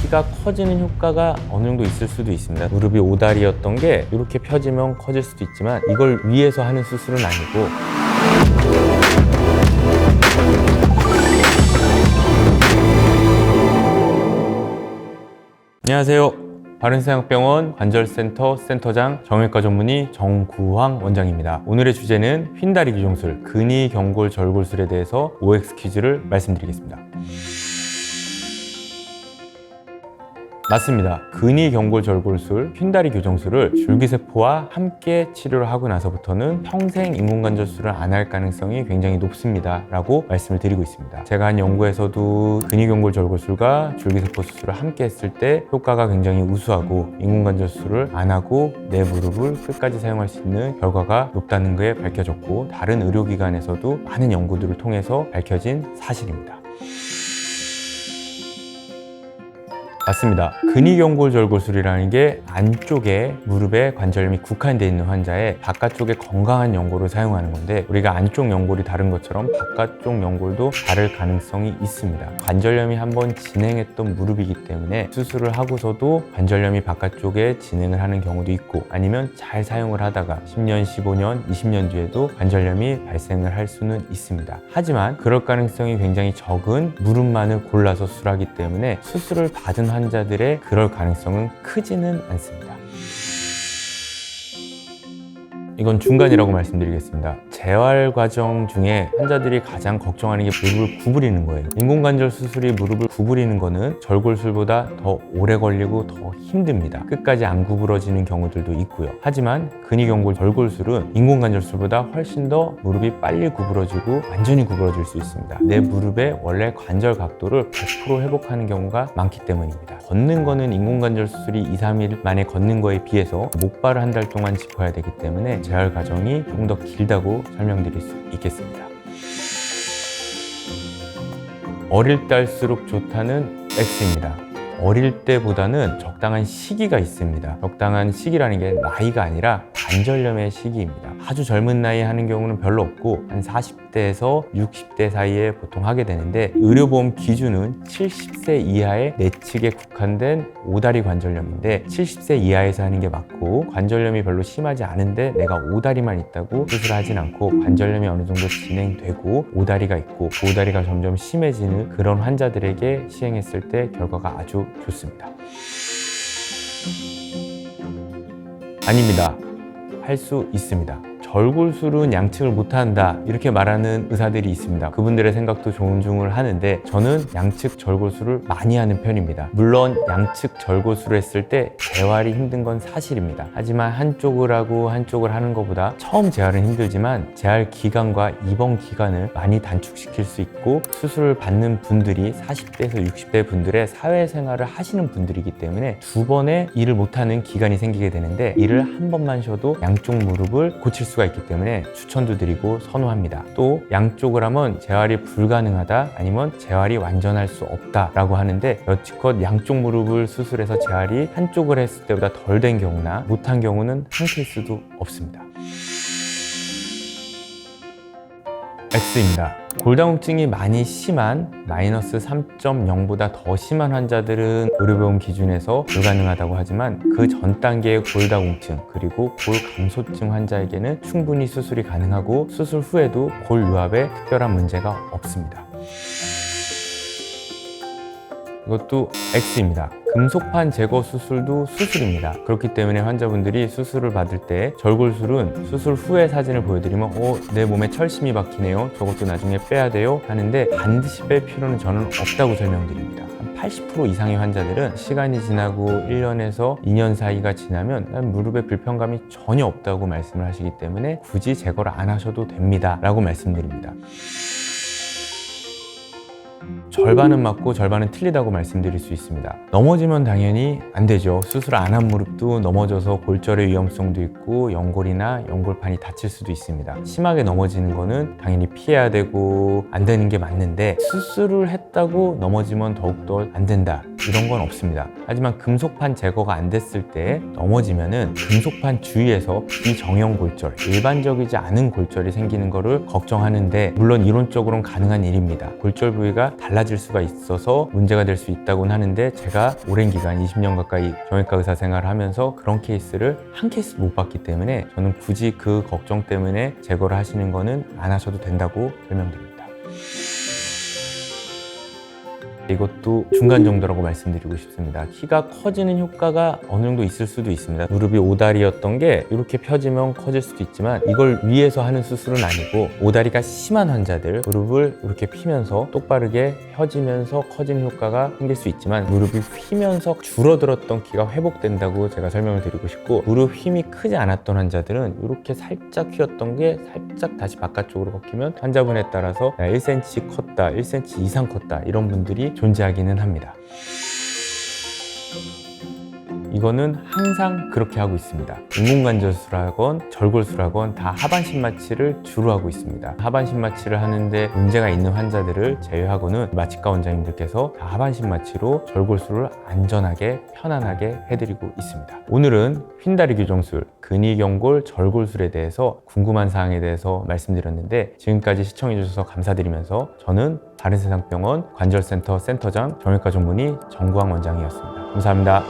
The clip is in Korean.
키가 커지는 효과가 어느 정도 있을 수도 있습니다. 무릎이 오다리였던 게 이렇게 펴지면 커질 수도 있지만 이걸 위해서 하는 수술은 아니고 안녕하세요. 바른생각병원 관절센터 센터장 정형외과 전문의 정구황 원장입니다. 오늘의 주제는 휜다리 교정술, 근위경골절골술에 대해서 OX 퀴즈를 말씀드리겠습니다. 맞습니다. 근위경골절골술, 휜다리 교정술을 줄기세포와 함께 치료를 하고 나서부터는 평생 인공관절술을 안 할 가능성이 굉장히 높습니다 라고 말씀을 드리고 있습니다. 제가 한 연구에서도 근위경골절골술과 줄기세포 수술을 함께 했을 때 효과가 굉장히 우수하고 인공관절술을 안 하고 내 무릎을 끝까지 사용할 수 있는 결과가 높다는 게 밝혀졌고, 다른 의료기관에서도 많은 연구들을 통해서 밝혀진 사실입니다. 맞습니다. 근위경골절골술이라는 게 안쪽에 무릎에 관절염이 국한되어 있는 환자의 바깥쪽에 건강한 연골을 사용하는 건데, 우리가 안쪽 연골이 다른 것처럼 바깥쪽 연골도 다를 가능성이 있습니다. 관절염이 한번 진행했던 무릎이기 때문에 수술을 하고서도 관절염이 바깥쪽에 진행을 하는 경우도 있고, 아니면 잘 사용을 하다가 10년, 15년, 20년 뒤에도 관절염이 발생을 할 수는 있습니다. 하지만 그럴 가능성이 굉장히 적은 무릎만을 골라서 수술하기 때문에 수술을 받은 환자들의 그럴 가능성은 크지는 않습니다. 이건 중간이라고 말씀드리겠습니다. 재활 과정 중에 환자들이 가장 걱정하는 게 무릎을 구부리는 거예요. 인공관절 수술이 무릎을 구부리는 거는 절골술보다 더 오래 걸리고 더 힘듭니다. 끝까지 안 구부러지는 경우들도 있고요. 하지만 근위경골 절골술은 인공관절술보다 훨씬 더 무릎이 빨리 구부러지고 완전히 구부러질 수 있습니다. 내 무릎의 원래 관절 각도를 100% 회복하는 경우가 많기 때문입니다. 걷는 거는 인공관절 수술이 2-3일 만에 걷는 거에 비해서 목발을 한 달 동안 짚어야 되기 때문에 재활 과정이 조금 더 길다고 설명드릴 수 있겠습니다. 어릴 때일수록 좋다는 X입니다. 어릴 때보다는 적당한 시기가 있습니다. 적당한 시기라는 게 나이가 아니라 관절염의 시기입니다. 아주 젊은 나이에 하는 경우는 별로 없고 한 40대에서 60대 사이에 보통 하게 되는데, 의료보험 기준은 70세 이하의 내측에 국한된 오다리 관절염인데 70세 이하에서 하는 게 맞고, 관절염이 별로 심하지 않은데 내가 오다리만 있다고 수술하진 않고 관절염이 어느 정도 진행되고 오다리가 있고 그 오다리가 점점 심해지는 그런 환자들에게 시행했을 때 결과가 아주 좋습니다. 아닙니다. 할 수 있습니다. 절골술은 양측을 못한다 이렇게 말하는 의사들이 있습니다. 그분들의 생각도 존중을 하는데, 저는 양측 절골술을 많이 하는 편입니다. 물론 양측 절골술을 했을 때 재활이 힘든 건 사실입니다. 하지만 한쪽을 하고 한쪽을 하는 것보다 처음 재활은 힘들지만 재활 기간과 입원 기간을 많이 단축시킬 수 있고, 수술을 받는 분들이 40대에서 60대 분들의 사회생활을 하시는 분들이기 때문에 두 번의 일을 못하는 기간이 생기게 되는데, 일을 한 번만 쉬어도 양쪽 무릎을 고칠 수가 있기 때문에 추천도 드리고 선호합니다. 또 양쪽을 하면 재활이 불가능하다, 아니면 재활이 완전할 수 없다 라고 하는데, 여지껏 양쪽 무릎을 수술해서 재활이 한쪽을 했을 때보다 덜 된 경우나 못한 경우는 한 케이스도 없습니다. X입니다. 골다공증이 많이 심한 마이너스 3.0보다 더 심한 환자들은 의료보험 기준에서 불가능하다고 하지만, 그 전 단계의 골다공증 그리고 골감소증 환자에게는 충분히 수술이 가능하고 수술 후에도 골유합에 특별한 문제가 없습니다. 이것도 X입니다. 금속판 제거 수술도 수술입니다. 그렇기 때문에 환자분들이 수술을 받을 때 절골술은 수술 후의 사진을 보여드리면 내 몸에 철심이 박히네요, 저것도 나중에 빼야 돼요 하는데, 반드시 뺄 필요는 저는 없다고 설명드립니다. 한 80% 이상의 환자들은 시간이 지나고 1년에서 2년 사이가 지나면 난 무릎에 불편감이 전혀 없다고 말씀을 하시기 때문에 굳이 제거를 안 하셔도 됩니다 라고 말씀드립니다. 절반은 맞고 절반은 틀리다고 말씀드릴 수 있습니다. 넘어지면 당연히 안 되죠. 수술 안 한 무릎도 넘어져서 골절의 위험성도 있고 연골이나 연골판이 다칠 수도 있습니다. 심하게 넘어지는 거는 당연히 피해야 되고 안 되는 게 맞는데, 수술을 했다고 넘어지면 더욱더 안 된다 이런 건 없습니다. 하지만 금속판 제거가 안 됐을 때 넘어지면은 금속판 주위에서 비정형 골절, 일반적이지 않은 골절이 생기는 거를 걱정하는데, 물론 이론적으로는 가능한 일입니다. 골절 부위가 달라질 수가 있어서 문제가 될 수 있다고는 하는데, 제가 오랜 기간 20년 가까이 정형외과 의사 생활을 하면서 그런 케이스를 한 케이스도 못 봤기 때문에 저는 굳이 그 걱정 때문에 제거를 하시는 거는 안 하셔도 된다고 설명드립니다. 이것도 중간 정도라고 말씀드리고 싶습니다. 키가 커지는 효과가 어느 정도 있을 수도 있습니다. 무릎이 오다리였던 게 이렇게 펴지면 커질 수도 있지만, 이걸 위해서 하는 수술은 아니고 오다리가 심한 환자들 무릎을 이렇게 펴면서 똑바르게 펴지면서 커지는 효과가 생길 수 있지만, 무릎이 휘면서 줄어들었던 키가 회복된다고 제가 설명을 드리고 싶고, 무릎 힘이 크지 않았던 환자들은 이렇게 살짝 휘었던 게 살짝 다시 바깥쪽으로 꺾이면 환자분에 따라서 1cm 컸다, 1cm 이상 컸다 이런 분들이 존재하기는 합니다. 이거는 항상 그렇게 하고 있습니다. 인공관절수라건 절골수라건 다 하반신 마취를 주로 하고 있습니다. 하반신 마취를 하는데 문제가 있는 환자들을 제외하고는 마취과 원장님들께서 다 하반신 마취로 절골수를 안전하게 편안하게 해드리고 있습니다. 오늘은 휜다리 교정술, 근위경골 절골술에 대해서 궁금한 사항에 대해서 말씀드렸는데, 지금까지 시청해주셔서 감사드리면서 저는 바른세상병원 관절센터 센터장 정형외과 전문의 정구황 원장이었습니다. 감사합니다.